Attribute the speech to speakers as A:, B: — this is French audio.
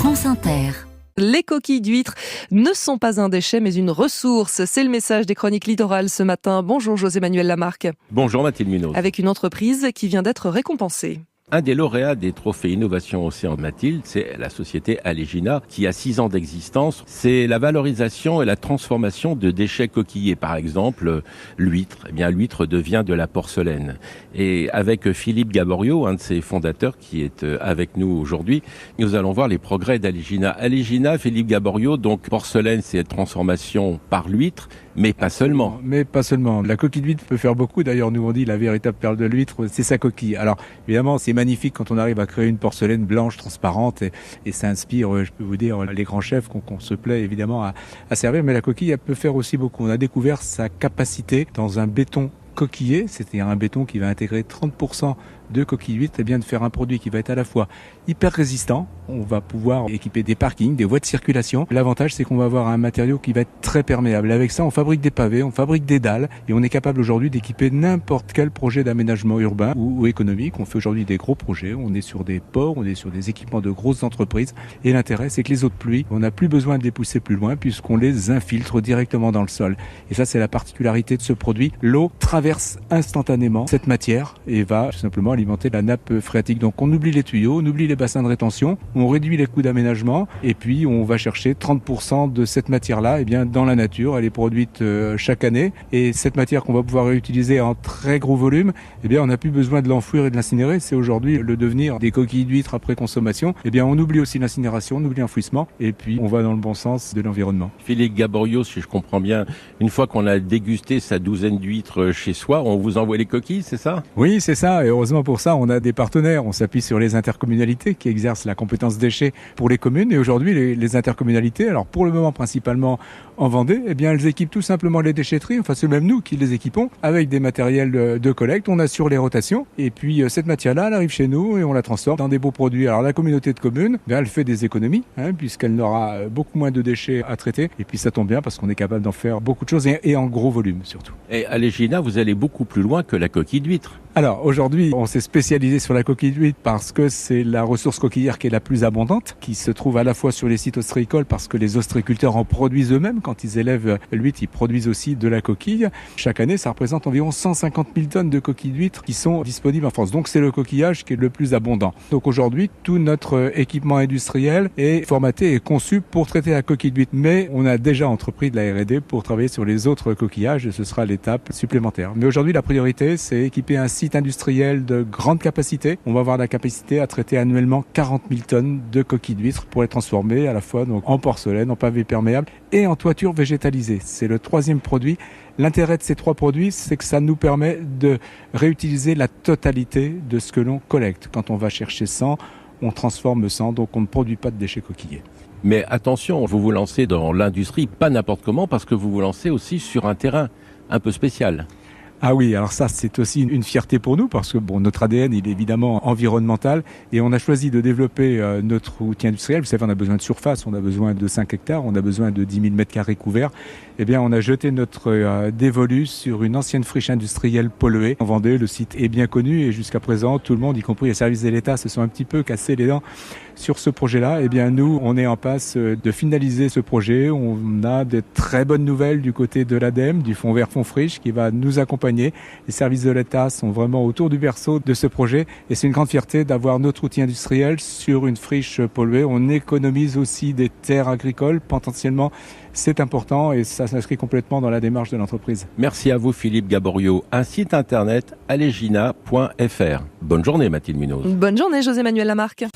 A: France Inter.
B: Les coquilles d'huîtres ne sont pas un déchet mais une ressource. C'est le message des chroniques littorales ce matin. Bonjour José-Manuel Lamarque.
C: Bonjour Mathilde Munoz.
B: Avec une entreprise qui vient d'être récompensée.
C: Un des lauréats des trophées Innovation Océan de Mathilde, c'est la société Alégina, qui a 6 ans d'existence. C'est la valorisation et la transformation de déchets coquillés. Par exemple, l'huître. Eh bien, l'huître devient de la porcelaine. Et avec Philippe Gaborio, un de ses fondateurs qui est avec nous aujourd'hui, nous allons voir les progrès d'Alégina. Alégina, Philippe Gaborio, donc porcelaine, c'est transformation par l'huître, mais pas seulement.
D: Mais pas seulement. La coquille d'huître peut faire beaucoup. D'ailleurs, nous on dit la véritable perle de l'huître, c'est sa coquille. Alors, évidemment, c'est magnifique quand on arrive à créer une porcelaine blanche, transparente, et ça inspire, je peux vous dire, les grands chefs qu'on se plaît évidemment à servir. Mais la coquille, elle peut faire aussi beaucoup. On a découvert sa capacité dans un béton coquillé, c'est-à-dire un béton qui va intégrer 30% de coquille d'huître, et bien de faire un produit qui va être à la fois hyper résistant. On va pouvoir équiper des parkings, des voies de circulation. L'avantage, c'est qu'on va avoir un matériau qui va être très perméable. Avec ça, on fabrique des pavés, on fabrique des dalles, et on est capable aujourd'hui d'équiper n'importe quel projet d'aménagement urbain ou économique. On fait aujourd'hui des gros projets. On est sur des ports, on est sur des équipements de grosses entreprises. Et l'intérêt, c'est que les eaux de pluie, on n'a plus besoin de les pousser plus loin puisqu'on les infiltre directement dans le sol. Et ça, c'est la particularité de ce produit. L'eau traverse instantanément cette matière et va tout simplement alimenter la nappe phréatique. Donc on oublie les tuyaux, on oublie les bassins de rétention, on réduit les coûts d'aménagement et puis on va chercher 30% de cette matière-là dans la nature. Elle est produite chaque année et cette matière qu'on va pouvoir réutiliser en très gros volume, on n'a plus besoin de l'enfouir et de l'incinérer. C'est aujourd'hui le devenir des coquilles d'huîtres après consommation. On oublie aussi l'incinération, on oublie l'enfouissement et puis on va dans le bon sens de l'environnement.
C: Philippe Gaborio, si je comprends bien, une fois qu'on a dégusté sa douzaine d'huîtres chez soi, on vous envoie les coquilles, c'est ça?
D: Oui, c'est ça. Et heureusement pour ça, on a des partenaires. On s'appuie sur les intercommunalités qui exercent la compétence déchets pour les communes. Et aujourd'hui, les intercommunalités, alors pour le moment principalement en Vendée, elles équipent tout simplement les déchetteries. Enfin, c'est même nous qui les équipons avec des matériels de collecte. On assure les rotations. Et puis, cette matière-là, elle arrive chez nous et on la transforme dans des beaux produits. Alors, la communauté de communes, elle fait des économies, puisqu'elle n'aura beaucoup moins de déchets à traiter. Et puis, ça tombe bien parce qu'on est capable d'en faire beaucoup de choses et en gros volume surtout.
C: Et à Alégina, vous allez beaucoup plus loin que la coquille d'huître.
D: Alors aujourd'hui, on s'est spécialisé sur la coquille d'huître parce que c'est la ressource coquillière qui est la plus abondante, qui se trouve à la fois sur les sites ostréicoles parce que les ostréiculteurs en produisent eux-mêmes. Quand ils élèvent l'huître, ils produisent aussi de la coquille. Chaque année, ça représente environ 150 000 tonnes de coquilles d'huître qui sont disponibles en France. Donc c'est le coquillage qui est le plus abondant. Donc aujourd'hui, tout notre équipement industriel est formaté et conçu pour traiter la coquille d'huître. Mais on a déjà entrepris de la R&D pour travailler sur les autres coquillages et ce sera l'étape supplémentaire. Mais aujourd'hui, la priorité, c'est équiper un site industriel de grande capacité. On va avoir la capacité à traiter annuellement 40 000 tonnes de coquilles d'huîtres pour les transformer à la fois en porcelaine, en pavé perméable et en toiture végétalisée. C'est le troisième produit. L'intérêt de ces 3 produits, c'est que ça nous permet de réutiliser la totalité de ce que l'on collecte. Quand on va chercher 100, on transforme 100, donc on ne produit pas de déchets coquillés.
C: Mais attention, vous vous lancez dans l'industrie, pas n'importe comment, parce que vous vous lancez aussi sur un terrain un peu spécial.
D: Ah oui, alors ça c'est aussi une fierté pour nous parce que notre ADN il est évidemment environnemental et on a choisi de développer notre outil industriel. Vous savez, on a besoin de surface, on a besoin de 5 hectares, on a besoin de 10 000 mètres carrés couverts. On a jeté notre dévolu sur une ancienne friche industrielle polluée. En Vendée, le site est bien connu et jusqu'à présent, tout le monde, y compris les services de l'État, se sont un petit peu cassés les dents sur ce projet-là. Nous, on est en passe de finaliser ce projet. On a de très bonnes nouvelles du côté de l'ADEME, du Fonds vert Fonds friche, qui va nous accompagner. Les services de l'État sont vraiment autour du berceau de ce projet et c'est une grande fierté d'avoir notre outil industriel sur une friche polluée. On économise aussi des terres agricoles potentiellement. C'est important et ça s'inscrit complètement dans la démarche de l'entreprise.
C: Merci à vous Philippe Gaborio. Un site internet alégina.fr. Bonne journée Mathilde Munoz.
B: Bonne journée José-Manuel Lamarque.